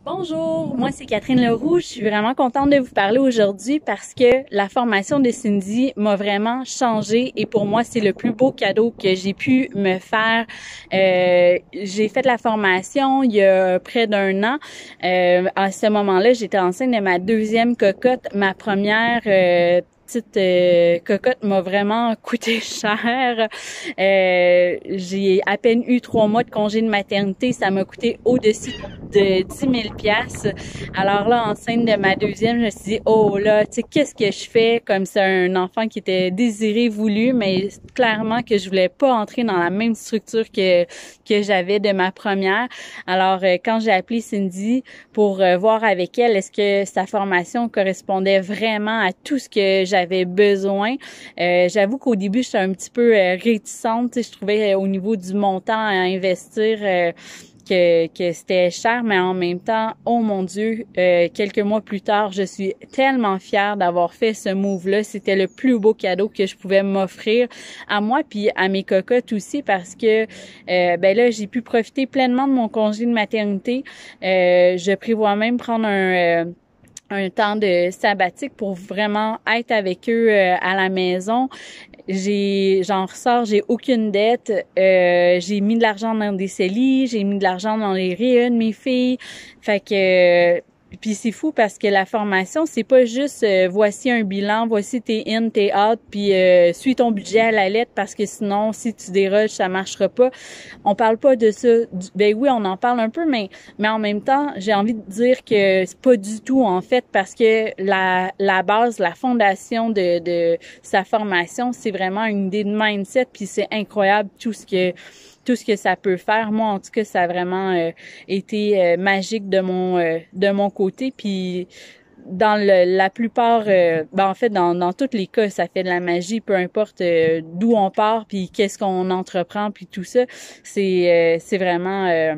Bonjour, moi c'est Catherine Leroux. Je suis vraiment contente de vous parler aujourd'hui parce que la formation de Cindy m'a vraiment changé et pour moi c'est le plus beau cadeau que j'ai pu me faire. J'ai fait la formation il y a près d'1 an. À ce moment-là, j'étais enceinte de ma deuxième cocotte. Ma première petite cocotte m'a vraiment coûté cher. J'ai à peine eu 3 mois de congé de maternité. Ça m'a coûté au-dessus de 10 000 piastres. Alors là, enceinte de ma deuxième, je me suis dit, oh là, tu sais, qu'est-ce que je fais? Comme c'est un enfant qui était désiré, voulu, mais clairement que je voulais pas entrer dans la même structure que j'avais de ma première. Alors, quand j'ai appelé Cindy pour voir avec elle, est-ce que sa formation correspondait vraiment à tout ce que j'avais besoin. J'avoue qu'au début, j'étais un petit peu réticente. Je trouvais au niveau du montant à investir que c'était cher, mais en même temps, oh mon Dieu, quelques mois plus tard, je suis tellement fière d'avoir fait ce move-là. C'était le plus beau cadeau que je pouvais m'offrir à moi puis à mes cocottes aussi parce que ben là, j'ai pu profiter pleinement de mon congé de maternité. Je prévois même prendre un temps de sabbatique pour vraiment être avec eux à la maison. J'en ressors, j'ai aucune dette. J'ai mis de l'argent dans des CELI, j'ai mis de l'argent dans les RIE de mes filles. Fait que puis c'est fou parce que la formation, c'est pas juste voici un bilan, voici tes in, tes out, puis suis ton budget à la lettre parce que sinon, si tu déroges, ça marchera pas. On parle pas de ça. Ben oui, on en parle un peu, mais en même temps, j'ai envie de dire que c'est pas du tout en fait parce que la base, la fondation de sa formation, c'est vraiment une idée de mindset, puis c'est incroyable tout ce que ça peut faire. Moi, en tout cas, ça a vraiment été magique de mon côté. Puis dans la plupart, en fait, dans tous les cas, ça fait de la magie, peu importe d'où on part, puis qu'est-ce qu'on entreprend, puis tout ça. C'est vraiment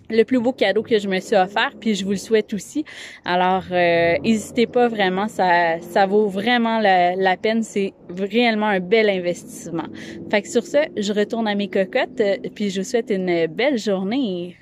le plus beau cadeau que je me suis offert, puis je vous le souhaite aussi. Alors, n'hésitez pas vraiment, ça vaut vraiment la peine. C'est réellement un bel investissement. Fait que sur ce, je retourne à mes cocottes, puis je vous souhaite une belle journée.